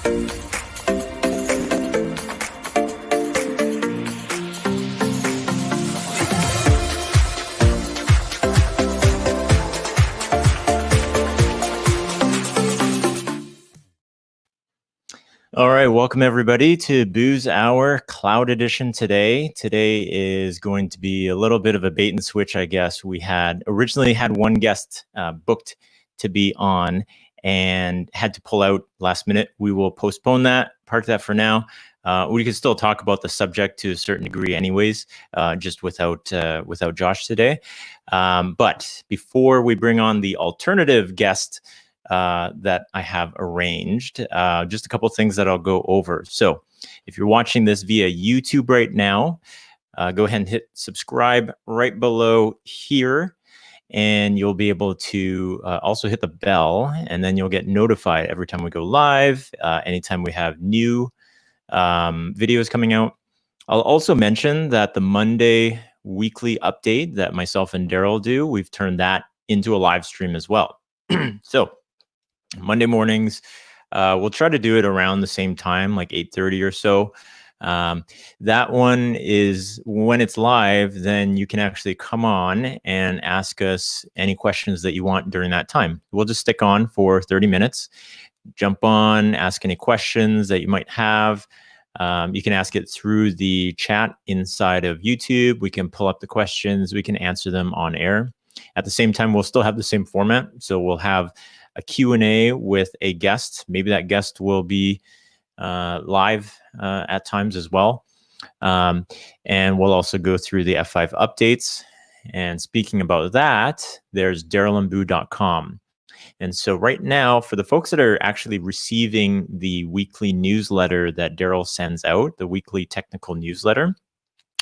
All right, welcome everybody to Buu's Hour Cloud Edition today. Today is going to be a little bit of a bait and switch, I guess. We had originally had one guest booked to be on and had to pull out last minute. We will postpone that, park that for now. We can still talk about the subject to a certain degree anyways, just without Josh today. But before we bring on the alternative guest that I have arranged, just a couple of things that I'll go over. So if you're watching this via YouTube right now, go ahead and hit subscribe right below here, and you'll be able to also hit the bell, and then you'll get notified every time we go live, anytime we have new videos coming out. I'll also mention that the Monday weekly update that myself and Daryl do, we've turned that into a live stream as well. So Monday mornings, we'll try to do it around the same time, like 8:30 or so. That one is when it's live, then you can actually come on and ask us any questions that you want during that time. We'll just stick on for 30 minutes, jump on, ask any questions that you might have. You can ask it through the chat inside of YouTube. We can pull up the questions. We can answer them on air. At the same time, we'll still have the same format. So we'll have a Q&A with a guest. Maybe that guest will be live at times as well. And we'll also go through the F5 updates. And speaking about that, there's darylandbuu.com. And so right now, for the folks that are actually receiving the weekly newsletter that Daryl sends out, the weekly technical newsletter,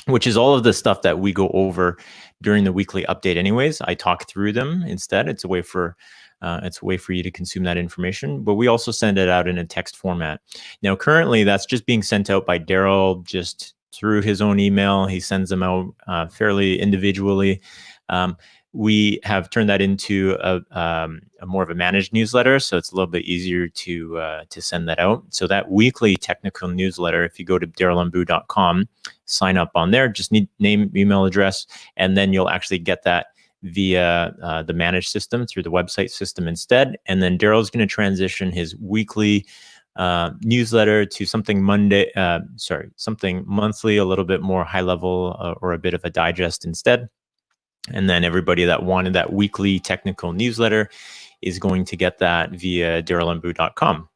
which is all of the stuff that we go over during the weekly update anyways, I talk through them instead. It's a way for you to consume that information, but we also send it out in a text format. Now, currently, that's just being sent out by Daryl just through his own email. He sends them out fairly individually. We have turned that into a more of a managed newsletter, so it's a little bit easier to send that out. So that weekly technical newsletter, if you go to darylandbuu.com, sign up on there, just need name, email address, and then you'll actually get that via the managed system through the website system instead. And then Daryl's going to transition his weekly newsletter to something monthly, a little bit more high level or a bit of a digest instead. And then everybody that wanted that weekly technical newsletter is going to get that via darylandbuu.com.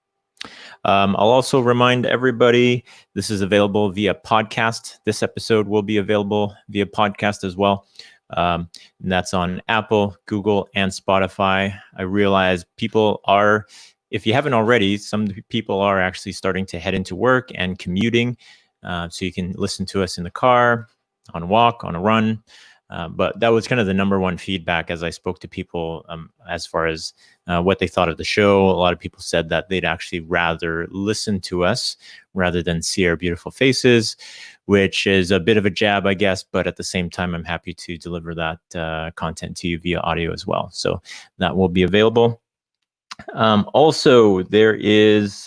I'll also remind everybody this is available via podcast. This episode will be available via podcast as well. And that's on Apple, Google, and Spotify. I realize people are, if you haven't already, some people are actually starting to head into work and commuting. So you can listen to us in the car, on a walk, on a run. But that was kind of the number one feedback as I spoke to people as far as what they thought of the show. A lot of people said that they'd actually rather listen to us rather than see our beautiful faces, which is a bit of a jab, I guess. But at the same time, I'm happy to deliver that content to you via audio as well. So that will be available. Also, there is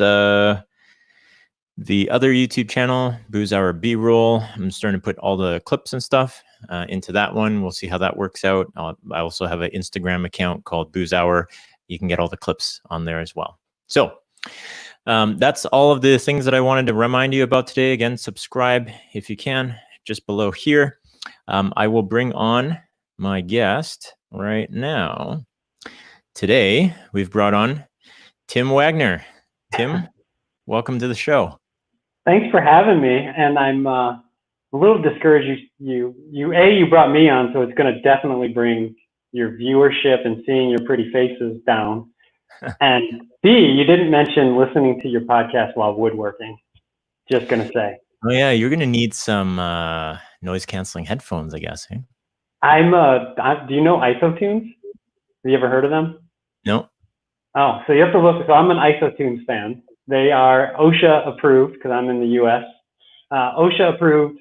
the other YouTube channel, Buu's Hour B-roll. I'm starting to put all the clips and stuff into that one. We'll see how that works out. I also have an Instagram account called Buu's Hour. You can get all the clips on there as well. So that's all of the things that I wanted to remind you about today. Again, subscribe if you can, just below here. I will bring on my guest right now. Today, we've brought on Tim Wagner. Tim, welcome to the show. Thanks for having me, and I'm a little discouraged. You brought me on, so it's going to definitely bring your viewership and seeing your pretty faces down. And B, you didn't mention listening to your podcast while woodworking. Just going to say. Oh yeah, you're going to need some noise canceling headphones, I guess. Eh? Do you know IsoTunes? Have you ever heard of them? No. Oh, so you have to look. So I'm an IsoTunes fan. They are OSHA approved, because I'm in the US. OSHA approved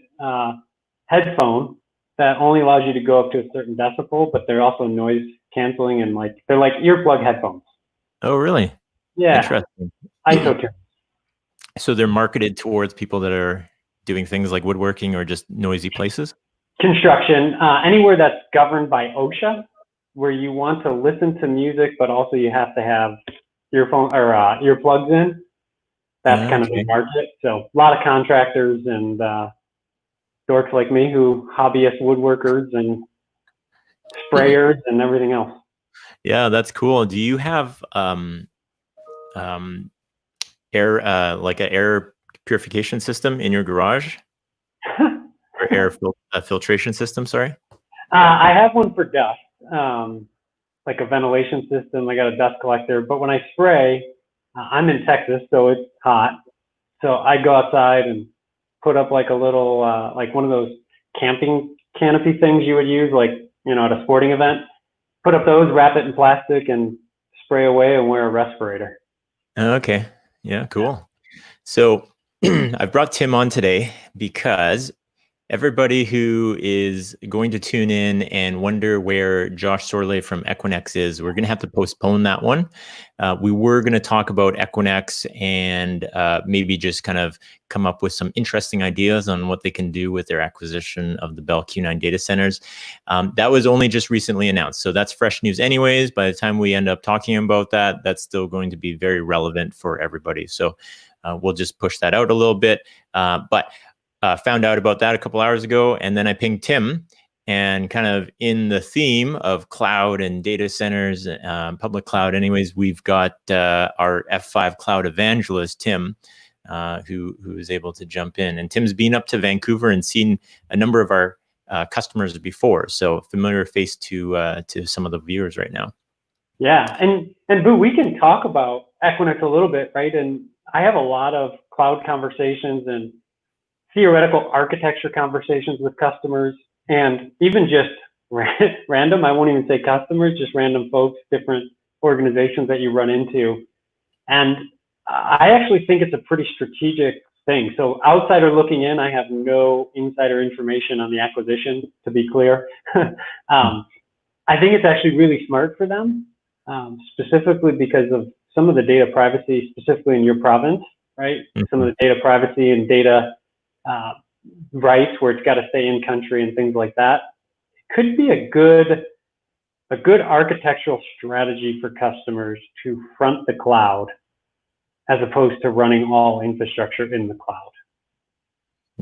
headphone that only allows you to go up to a certain decibel, but they're also noise canceling, and they're like earplug headphones. Oh, really? Yeah. Interesting. IsoTunes. So they're marketed towards people that are doing things like woodworking or just noisy places? Construction, anywhere that's governed by OSHA, where you want to listen to music, but also you have to have earphone or earplugs in. That's kind of the Okay. market. So a lot of contractors and dorks like me who hobbyist woodworkers and sprayers and everything else. Yeah, that's cool. Do you have air like an air purification system in your garage, or filtration system? Sorry. I have one for dust, like a ventilation system. I got a dust collector, but when I spray, I'm in Texas, so it's hot. So I go outside and put up like a little, like one of those camping canopy things you would use, like, you know, at a sporting event. Put up those, wrap it in plastic, and spray away and wear a respirator. Okay. Yeah, cool. So I've brought Tim on today because everybody who is going to tune in and wonder where Josh Sorley from Equinix is, we're going to have to postpone that one. We were going to talk about Equinix and maybe just kind of come up with some interesting ideas on what they can do with their acquisition of the Bell Q9 data centers. That was only just recently announced, so that's fresh news anyways. By the time we end up talking about that, that's still going to be very relevant for everybody. So we'll just push that out a little bit. But found out about that a couple hours ago, and then I pinged Tim, and kind of in the theme of cloud and data centers, public cloud anyways, we've got our F5 Cloud Evangelist, Tim, who is able to jump in. And Tim's been up to Vancouver and seen a number of our customers before, so familiar face to some of the viewers right now. Yeah, and Boo, we can talk about Equinix a little bit, right? And I have a lot of cloud conversations and theoretical architecture conversations with customers, and even just random, I won't even say customers, just random folks, different organizations that you run into. And I actually think it's a pretty strategic thing. So outsider looking in, I have no insider information on the acquisition, to be clear. I think it's actually really smart for them, specifically because of some of the data privacy, specifically in your province, right? Mm-hmm. Some of the data privacy and data rights where it's got to stay in country and things like that. It could be a good architectural strategy for customers to front the cloud as opposed to running all infrastructure in the cloud.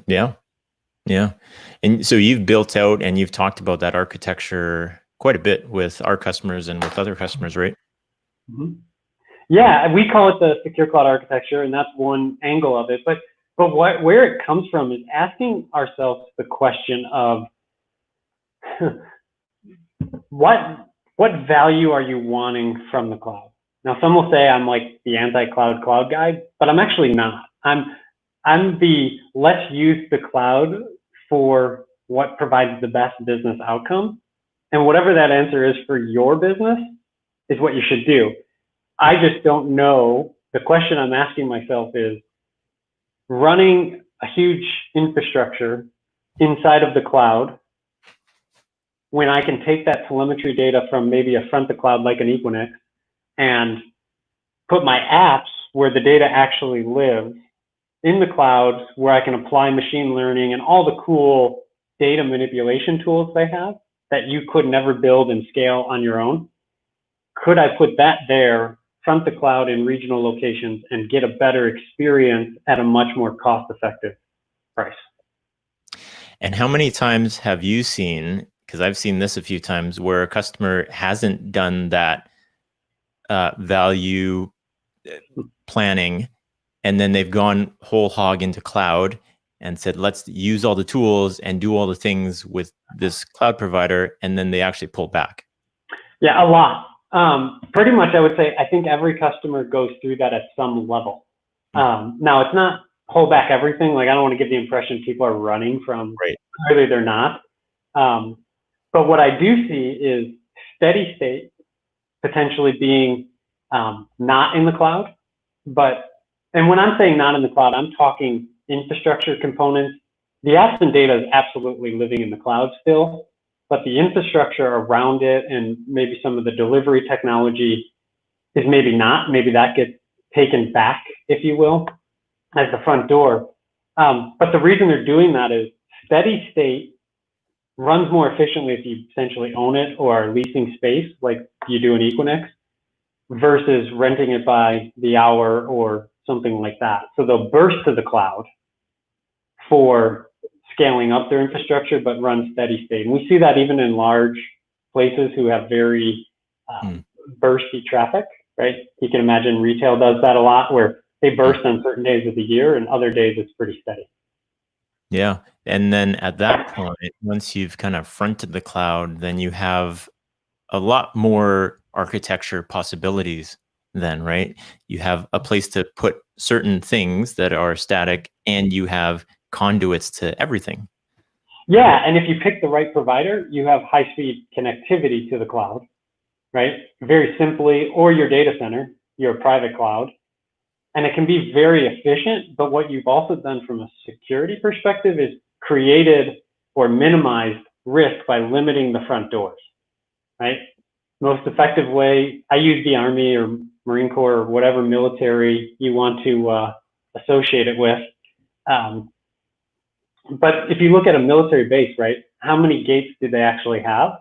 Yeah. Yeah. And so you've built out and you've talked about that architecture quite a bit with our customers and with other customers, right? Mm-hmm. Yeah, we call it the secure cloud architecture, and that's one angle of it. But where it comes from is asking ourselves the question of what value are you wanting from the cloud? Now, some will say I'm like the anti-cloud cloud guy, but I'm actually not. I'm the let's use the cloud for what provides the best business outcome, and whatever that answer is for your business is what you should do. I just don't know. The question I'm asking myself is, running a huge infrastructure inside of the cloud, when I can take that telemetry data from maybe a front of cloud like an Equinix and put my apps where the data actually lives in the cloud, where I can apply machine learning and all the cool data manipulation tools they have that you could never build and scale on your own. Could I put that there, front the cloud in regional locations, and get a better experience at a much more cost-effective price? And how many times have you seen, because I've seen this a few times, where a customer hasn't done that value planning, and then they've gone whole hog into cloud and said, let's use all the tools and do all the things with this cloud provider, and then they actually pull back? Yeah, a lot. Pretty much, I would say, I think every customer goes through that at some level. Now, it's not pull back everything. Like, I don't want to give the impression people are running from, right. Clearly they're not. But what I do see is steady state potentially being not in the cloud. And when I'm saying not in the cloud, I'm talking infrastructure components. The apps and data is absolutely living in the cloud still, but the infrastructure around it and maybe some of the delivery technology is maybe not. Maybe that gets taken back, if you will. as the front door. But the reason they're doing that is steady state runs more efficiently if you essentially own it or are leasing space like you do in Equinix versus renting it by the hour or something like that. So they'll burst to the cloud for scaling up their infrastructure, but run steady state. And we see that even in large places who have very bursty traffic, right? You can imagine retail does that a lot, where they burst on certain days of the year and other days it's pretty steady. Yeah. And then at that point, once you've kind of fronted the cloud, then you have a lot more architecture possibilities then, right? You have a place to put certain things that are static, and you have conduits to everything. Yeah, and if you pick the right provider, you have high-speed connectivity to the cloud, right? Very simply, or your data center, your private cloud. And it can be very efficient, but what you've also done from a security perspective is created or minimized risk by limiting the front doors, right? Most effective way, I use the Army or Marine Corps or whatever military you want to associate it with. But if you look at a military base, right, how many gates do they actually have?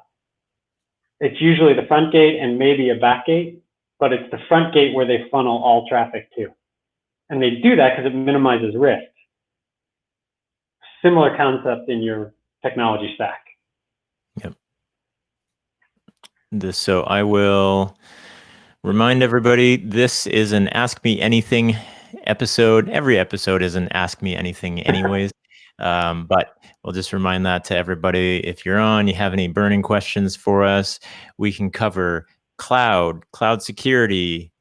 It's usually the front gate and maybe a back gate, but it's the front gate where they funnel all traffic to. And they do that because it minimizes risk. Similar concept in your technology stack. Yep. So I will remind everybody, this is an Ask Me Anything episode. Every episode is an Ask Me Anything anyways. But we'll just remind that to everybody. If you're on, you have any burning questions for us, we can cover cloud security,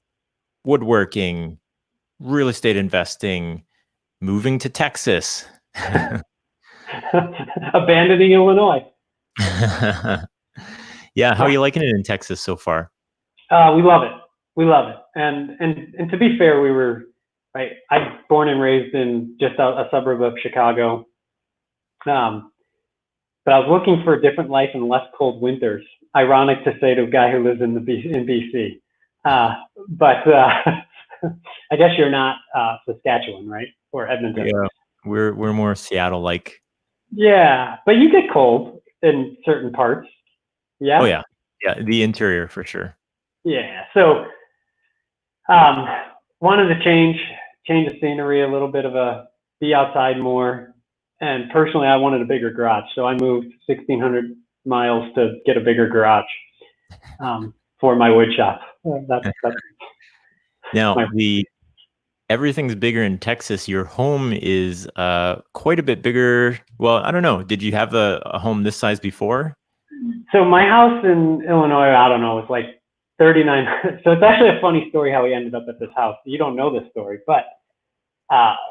woodworking, real estate investing, moving to Texas. Abandoning Illinois. Yeah, how are you liking it in Texas so far? We love it. We love it. And to be fair, we were, right, I'm born and raised in just a suburb of Chicago. But I was looking for a different life and less cold winters. Ironic to say to a guy who lives in BC. But I guess you're not Saskatchewan, right? Or Edmonton. Yeah, we're more Seattle-like. Yeah, but you get cold in certain parts. Yeah. Oh yeah, the interior for sure. Yeah. So, wanted to change the scenery a little bit be outside more. And personally, I wanted a bigger garage, so I moved 1,600 miles to get a bigger garage for my wood shop. That's now everything's bigger in Texas. Your home is quite a bit bigger. Well, I don't know. Did you have a home this size before? So my house in Illinois, I don't know, it's like 39. So it's actually a funny story how we ended up at this house. You don't know this story, but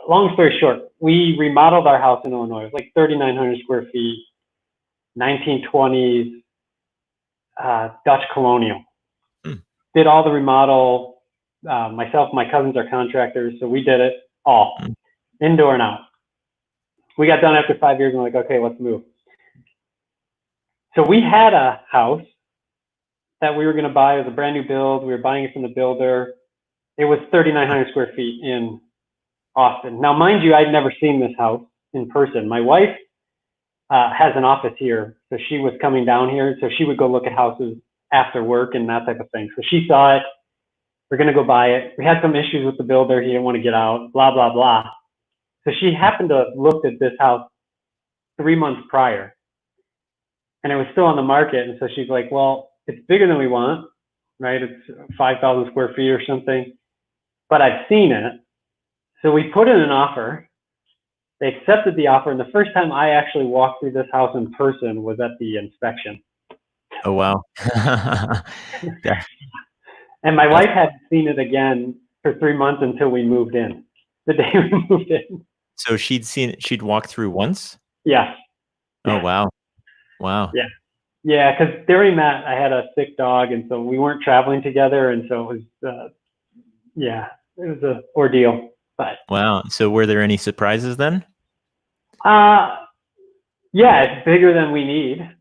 long story short, we remodeled our house in Illinois. It was like 3,900 square feet, 1920s, Dutch colonial. Did all the remodel. Myself, my cousins are contractors, so we did it all, indoor and out. We got done after 5 years and we're like, okay, let's move. So we had a house that we were going to buy. It was a brand new build. We were buying it from the builder. It was 3,900 square feet in Austin. Now, mind you, I'd never seen this house in person. My wife has an office here, so she was coming down here. So she would go look at houses after work and that type of thing. So she saw it. We're going to go buy it. We had some issues with the builder. He didn't want to get out, blah, blah, blah. So she happened to have looked at this house 3 months prior, and it was still on the market. And so she's like, well, it's bigger than we want, right? It's 5,000 square feet or something, but I've seen it. So we put in an offer. They accepted the offer. And the first time I actually walked through this house in person was at the inspection. Oh, wow. And my wife hadn't seen it again for 3 months until we moved in, the day we moved in. So she'd walked through once? Yes. Oh, wow. Wow. Yeah. Yeah, because during that, I had a sick dog, and so we weren't traveling together, and so it was, it was an ordeal. But wow. So were there any surprises then? Yeah, it's bigger than we need.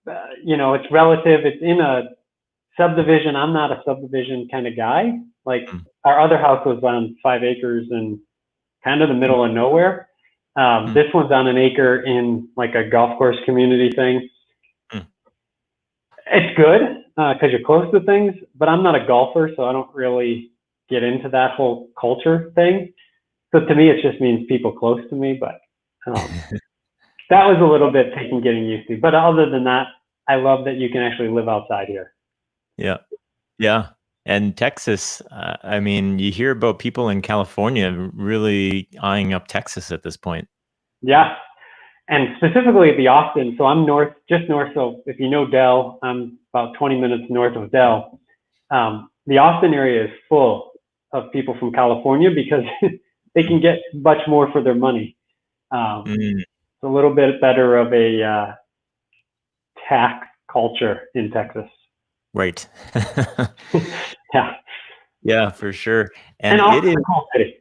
It's relative. It's in a subdivision. I'm not a subdivision kind of guy. Like our other house was on 5 acres and kind of the middle of nowhere. This one's on an acre in like a golf course community thing. It's good because you're close to things, but I'm not a golfer, so I don't really get into that whole culture thing. So to me, it just means people close to me, but that was a little bit taking getting used to. But other than that, I love that you can actually live outside here. Yeah. Yeah. And Texas, I mean, you hear about people in California really eyeing up Texas at this point. Yeah. And specifically the Austin. So I'm just north. So if you know Dell, I'm about 20 minutes north of Dell. The Austin area is full of people from California because they can get much more for their money. It's a little bit better of a tax culture in Texas. Right. Yeah. Yeah, for sure. And it is a cool city.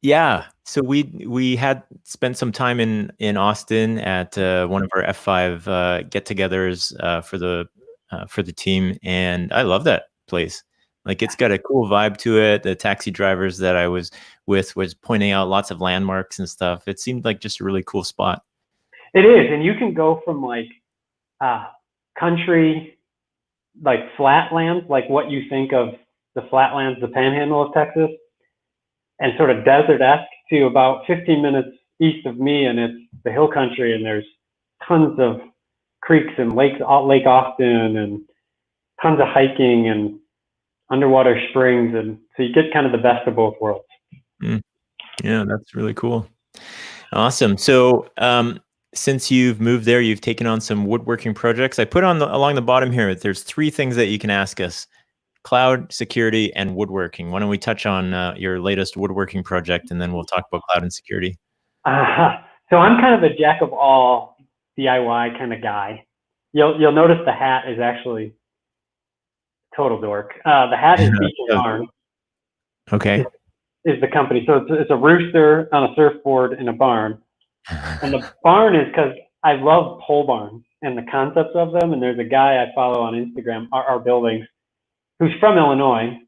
Yeah. So we had spent some time in Austin at one of our F5 get-togethers for the team, and I love that place. Like, it's got a cool vibe to it. The taxi drivers that I was with was pointing out lots of landmarks and stuff. It seemed like just a really cool spot. It is, and you can go from like country, like flatlands, like what you think of the flatlands, the panhandle of Texas, and sort of desert-esque to about 15 minutes east of me, and it's the hill country, and there's tons of creeks and lakes, Lake Austin, and tons of hiking and underwater springs, and so you get kind of the best of both worlds. Yeah, that's really cool. Awesome. So since you've moved there, you've taken on some woodworking projects. I put on along the bottom here, there's 3 things that you can ask us: cloud, security, and woodworking. Why don't we touch on your latest woodworking project, and then we'll talk about cloud and security. So I'm kind of a jack of all DIY kind of guy. You'll notice the hat is actually total dork. The hat is Beach and Barn. Okay. Is the company. So it's a rooster on a surfboard in a barn. And the barn is because I love pole barns and the concepts of them. And there's a guy I follow on Instagram, our buildings, who's from Illinois,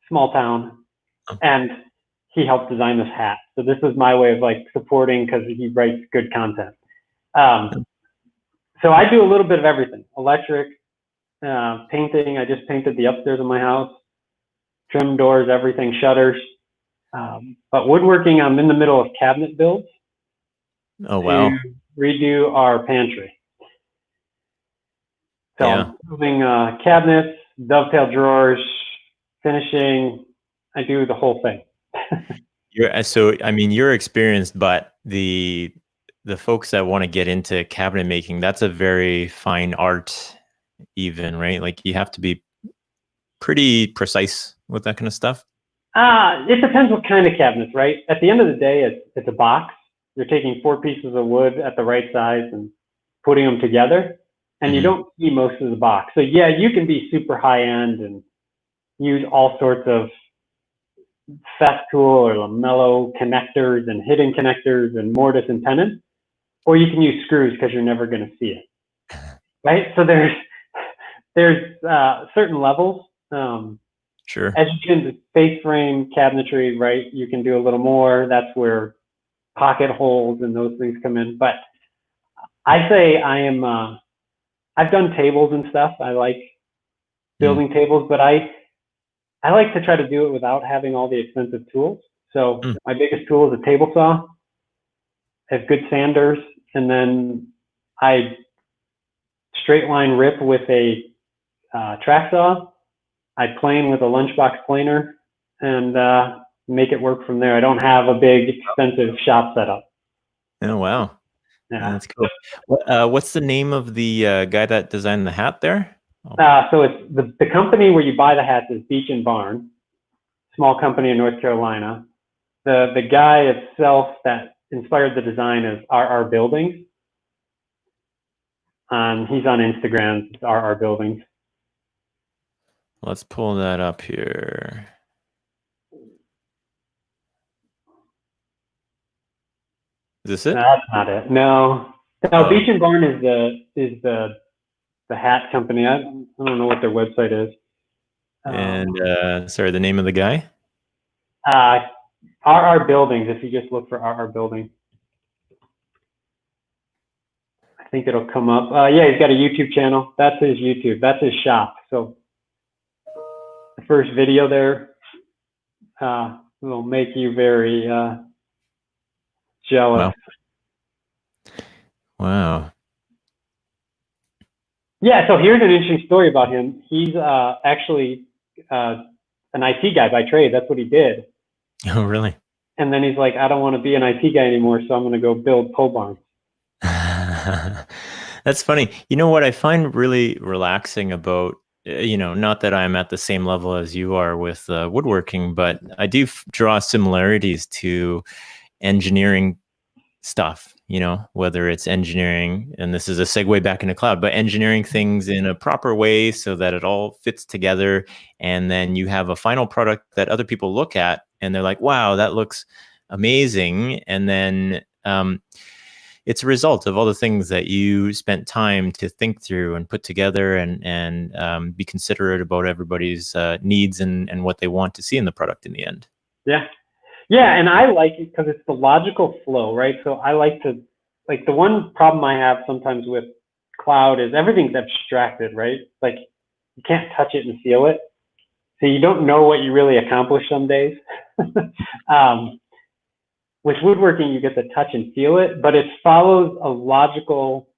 small town, and he helped design this hat. So this is my way of like supporting, because he writes good content. So I do a little bit of everything: electric, painting. I just painted the upstairs of my house, trim doors, everything, shutters. But woodworking, I'm in the middle of cabinet builds. Oh, wow. To redo our pantry. So Yeah. I'm moving cabinets, dovetail drawers, finishing. I do the whole thing. You're experienced, but the folks that want to get into cabinet making, that's a very fine art even, right? Like, you have to be pretty precise with that kind of stuff. It depends what kind of cabinets, right? At the end of the day, it's a box. You're taking 4 pieces of wood at the right size and putting them together, and you don't see most of the box. So yeah, you can be super high end and use all sorts of Festool or Lamello connectors and hidden connectors and mortise and tenon, or you can use screws because you're never going to see it, right? So there's certain levels. Sure. As you get into face frame cabinetry, right, you can do a little more. That's where pocket holes and those things come in. But I say I've done tables and stuff. I like building tables, but I like to try to do it without having all the expensive tools. So my biggest tool is a table saw. I have good sanders, and then I straight line rip with a track saw. I plane with a lunchbox planer and make it work from there. I don't have a big expensive shop setup. Oh, wow. Yeah. That's cool. What's the name of the guy that designed the hat there? So it's the company where you buy the hats is Beach and Barn, small company in North Carolina. The guy itself that inspired the design is RR Buildings. He's on Instagram, it's RR Buildings. Let's pull that up here. Is this it? No, that's not it. No, Beach and Barn is the hat company. I don't know what their website is. And sorry, the name of the guy? RR Buildings, if you just look for RR Building. I think it'll come up. Yeah, he's got a YouTube channel. That's his YouTube. That's his shop. So the first video there will make you very jealous. Wow. Yeah, so here's an interesting story about him. He's actually an IT guy by trade. That's what he did. Oh, really? And then he's like, I don't want to be an IT guy anymore, so I'm going to go build pole barns. That's funny. You know what I find really relaxing about, not that I'm at the same level as you are with woodworking, but I do draw similarities to engineering stuff, whether it's engineering, and this is a segue back into cloud, but engineering things in a proper way so that it all fits together. And then you have a final product that other people look at and they're like, wow, that looks amazing. And then it's a result of all the things that you spent time to think through and put together and be considerate about everybody's needs and what they want to see in the product in the end. Yeah. Yeah, and I like it because it's the logical flow, right? So I like to, like, the one problem I have sometimes with cloud is everything's abstracted, right? Like, you can't touch it and feel it. So you don't know what you really accomplished some days. With woodworking, you get to touch and feel it, but it follows a logical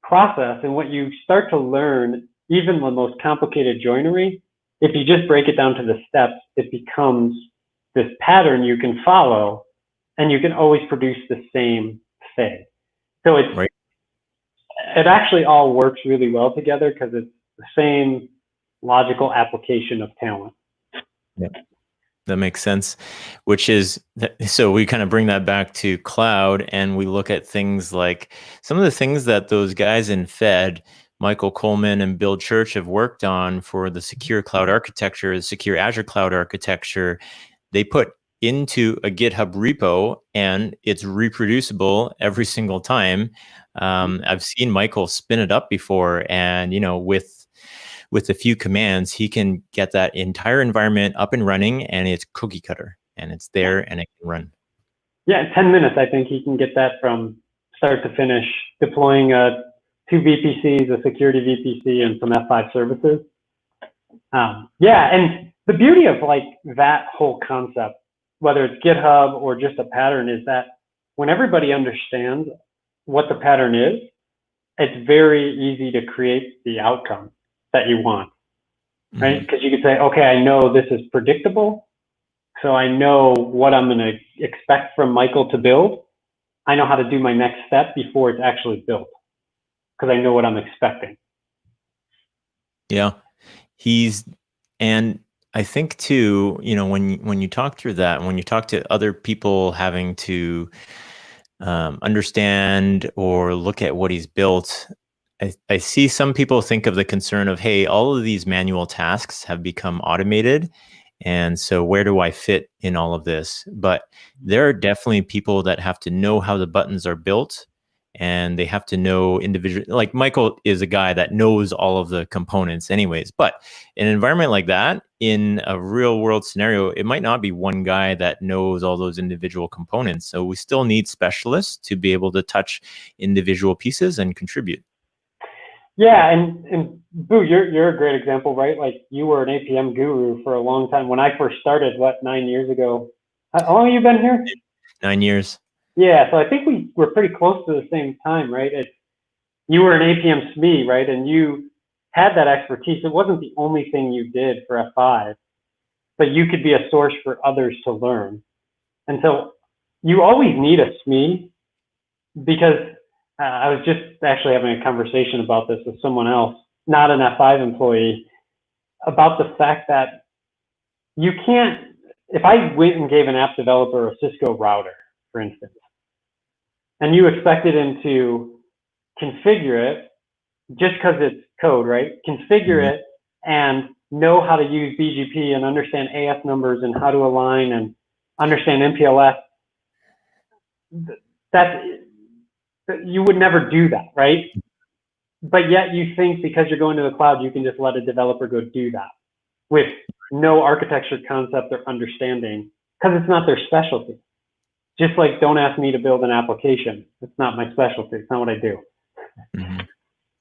process. And what you start to learn, even the most complicated joinery, if you just break it down to the steps, it becomes this pattern you can follow, and you can always produce the same thing. So it's right. It actually all works really well together because it's the same logical application of talent. Yeah, that makes sense. Which is, so we kind of bring that back to cloud, and we look at things like some of the things that those guys in Fed, Michael Coleman and Bill Church, have worked on for the secure cloud architecture, the secure Azure cloud architecture. They put into a GitHub repo, and it's reproducible every single time. I've seen Michael spin it up before, and with a few commands, he can get that entire environment up and running, and it's cookie cutter, and it's there, and it can run. Yeah, in 10 minutes, I think he can get that from start to finish, deploying 2 VPCs, a security VPC, and some F5 services. Yeah, and the beauty of like that whole concept, whether it's GitHub or just a pattern, is that when everybody understands what the pattern is, it's very easy to create the outcome that you want, right? Because you could say, okay, I know this is predictable, so I know what I'm going to expect from Michael to build. I know how to do my next step before it's actually built, because I know what I'm expecting. Yeah, and I think too, when you talk through that, when you talk to other people having to understand or look at what he's built, I see some people think of the concern of, hey, all of these manual tasks have become automated, and so where do I fit in all of this? But there are definitely people that have to know how the buttons are built, and they have to know individual, like Michael is a guy that knows all of the components anyways. But in an environment like that, in a real world scenario, it might not be one guy that knows all those individual components. So we still need specialists to be able to touch individual pieces and contribute. Yeah, and Boo, you're a great example, right? Like, you were an APM guru for a long time. When I first started, 9 years ago? How long have you been here? 9 years. Yeah, so I think we were pretty close to the same time, right? You were an APM SME, right? And you had that expertise. It wasn't the only thing you did for F5, but you could be a source for others to learn. And so you always need a SME, because I was just actually having a conversation about this with someone else, not an F5 employee, about the fact that you can't, if I went and gave an app developer a Cisco router, for instance, and you expected him to configure it just because it's code, right? Configure it and know how to use BGP and understand AS numbers and how to align and understand MPLS. You would never do that, right? But yet you think because you're going to the cloud, you can just let a developer go do that with no architecture concept or understanding because it's not their specialty. Just like don't ask me to build an application. It's not my specialty. It's not what I do. Mm-hmm.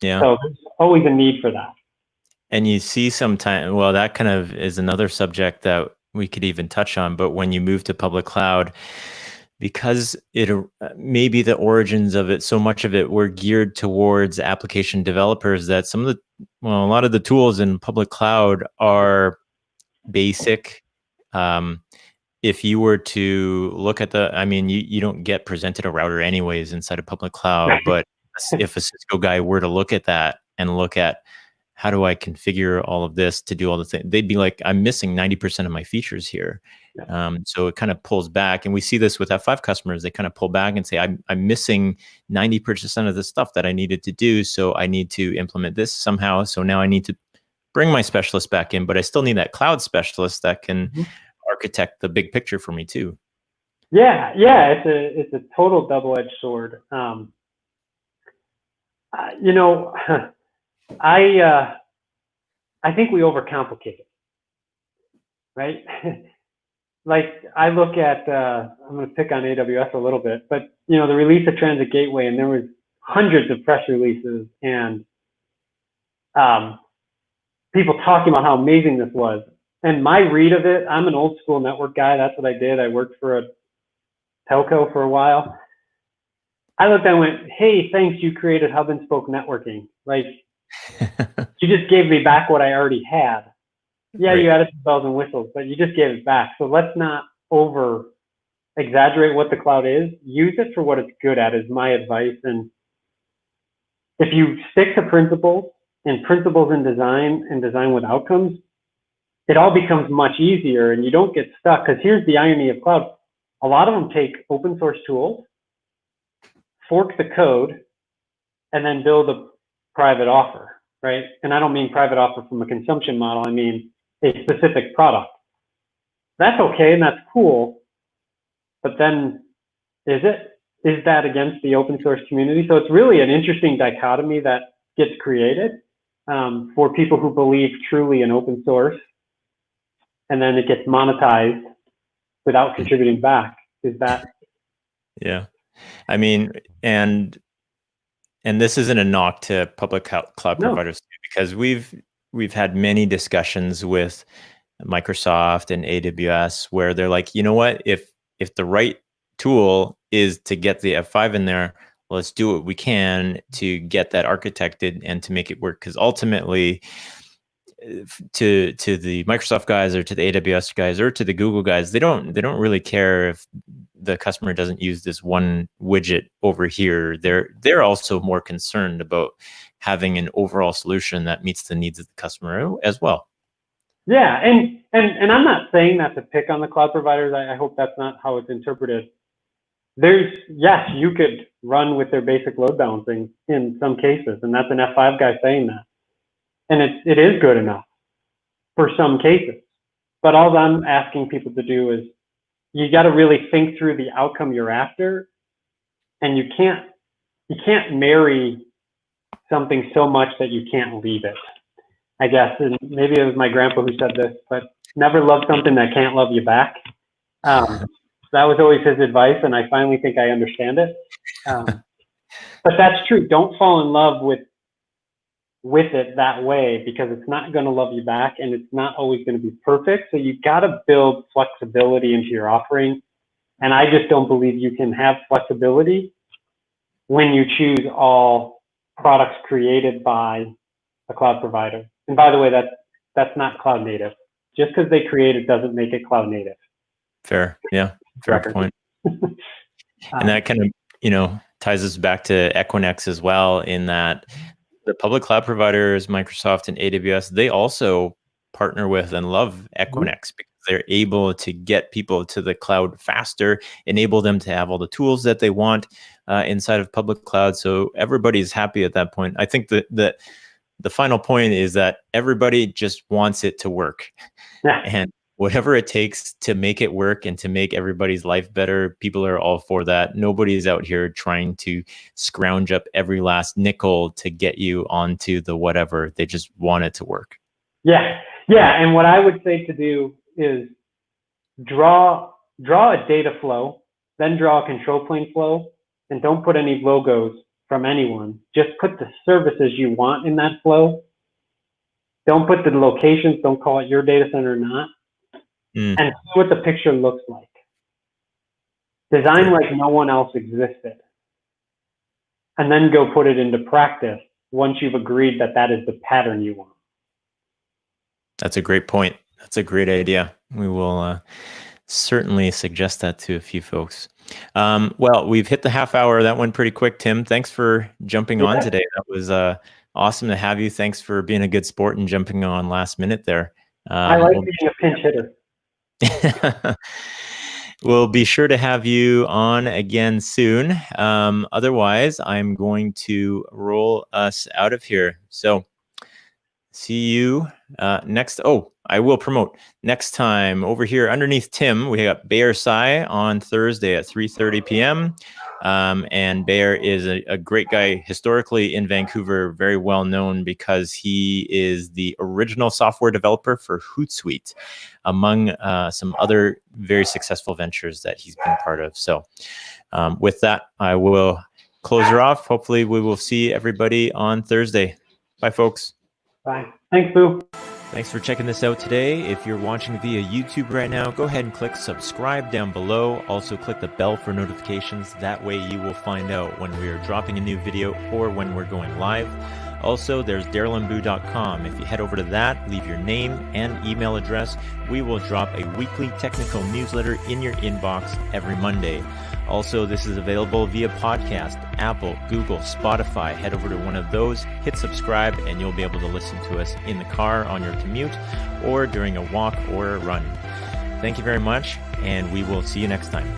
Yeah. So there's always a need for that. And you see sometimes, well, that kind of is another subject that we could even touch on, but when you move to public cloud, because it maybe the origins of it, so much of it were geared towards application developers that a lot of the tools in public cloud are basic. If you were to look at you don't get presented a router anyways inside of public cloud, but if a Cisco guy were to look at that and look at how do I configure all of this to do all the things, they'd be like, I'm missing 90% of my features here. Yeah. So it kind of pulls back. And we see this with F5 customers. They kind of pull back and say, I'm missing 90% of the stuff that I needed to do. So I need to implement this somehow. So now I need to bring my specialist back in, but I still need that cloud specialist that can architect the big picture for me too. Yeah. It's a total double-edged sword. I think we overcomplicate it, right? Like I look at, I'm going to pick on AWS a little bit, but the release of Transit Gateway, and there was hundreds of press releases and people talking about how amazing this was. And my read of it, I'm an old school network guy. That's what I did. I worked for a telco for a while. I looked and went, hey, thanks, you created hub and spoke networking. Like, you just gave me back what I already had. Yeah, right. You added some bells and whistles, but you just gave it back. So let's not over exaggerate what the cloud is. Use it for what it's good at is my advice. And if you stick to principles and principles in design and design with outcomes, it all becomes much easier and you don't get stuck. Because here's the irony of cloud. A lot of them take open source tools, fork the code, and then build a private offer, right? And I don't mean private offer from a consumption model. I mean a specific product. That's okay and that's cool. But then is that against the open source community? So it's really an interesting dichotomy that gets created for people who believe truly in open source, and then it gets monetized without contributing back. Is that? Yeah. I mean, and this isn't a knock to public cloud providers, because we've had many discussions with Microsoft and AWS where they're like, you know what, if the right tool is to get the F5 in there, let's do what we can to get that architected and to make it work. Because ultimately, to the Microsoft guys or to the AWS guys or to the Google guys, they don't really care if the customer doesn't use this one widget over here. They're also more concerned about having an overall solution that meets the needs of the customer as well. Yeah, and I'm not saying that to pick on the cloud providers. I hope that's not how it's interpreted. Yes, you could run with their basic load balancing in some cases, and that's an F5 guy saying that. And it is good enough for some cases. But all I'm asking people to do is you got to really think through the outcome you're after, and you can't marry something so much that you can't leave it, I guess. And maybe it was my grandpa who said this, but never love something that can't love you back. That was always his advice, and I finally think I understand it. But that's true. Don't fall in love with it that way, because it's not going to love you back and it's not always going to be perfect. So you've got to build flexibility into your offering. And I just don't believe you can have flexibility when you choose all products created by a cloud provider. And by the way, that's not cloud native. Just because they create it doesn't make it cloud native. Fair. Yeah. Fair point. And that kind of, ties us back to Equinix as well, in that the public cloud providers, Microsoft and AWS, they also partner with and love Equinix because they're able to get people to the cloud faster, enable them to have all the tools that they want inside of public cloud. So everybody's happy at that point. I think that the final point is that everybody just wants it to work. Yeah. And whatever it takes to make it work and to make everybody's life better, people are all for that. Nobody's out here trying to scrounge up every last nickel to get you onto the whatever. They just want it to work. Yeah. And what I would say to do is draw draw a data flow, then draw a control plane flow, and don't put any logos from anyone. Just put the services you want in that flow. Don't put the locations, don't call it your data center or not, and see what the picture looks like. Design like no one else existed. And then go put it into practice once you've agreed that that is the pattern you want. That's a great point. That's a great idea. We will certainly suggest that to a few folks. Well, we've hit the half hour. That went pretty quick, Tim. Thanks for jumping on today. That was awesome to have you. Thanks for being a good sport and jumping on last minute there. I like being a pinch hitter. We'll be sure to have you on again soon. Otherwise, I'm going to roll us out of here. So see you next. Oh, I will promote next time over here underneath Tim. We got Bayer Sai on Thursday at 3:30 p.m. And Bayer is a great guy historically in Vancouver, very well known because he is the original software developer for Hootsuite, among some other very successful ventures that he's been part of. So with that, I will close her off. Hopefully we will see everybody on Thursday. Bye, folks. Bye. Thanks, Boo. Thanks for checking this out today. If you're watching via YouTube right now, go ahead and click subscribe down below. Also click the bell for notifications. That way you will find out when we are dropping a new video or when we're going live. Also, there's darylandbuu.com. If you head over to that, leave your name and email address, we will drop a weekly technical newsletter in your inbox every Monday. Also, this is available via podcast, Apple, Google, Spotify. Head over to one of those, hit subscribe, and you'll be able to listen to us in the car on your commute or during a walk or a run. Thank you very much, and we will see you next time.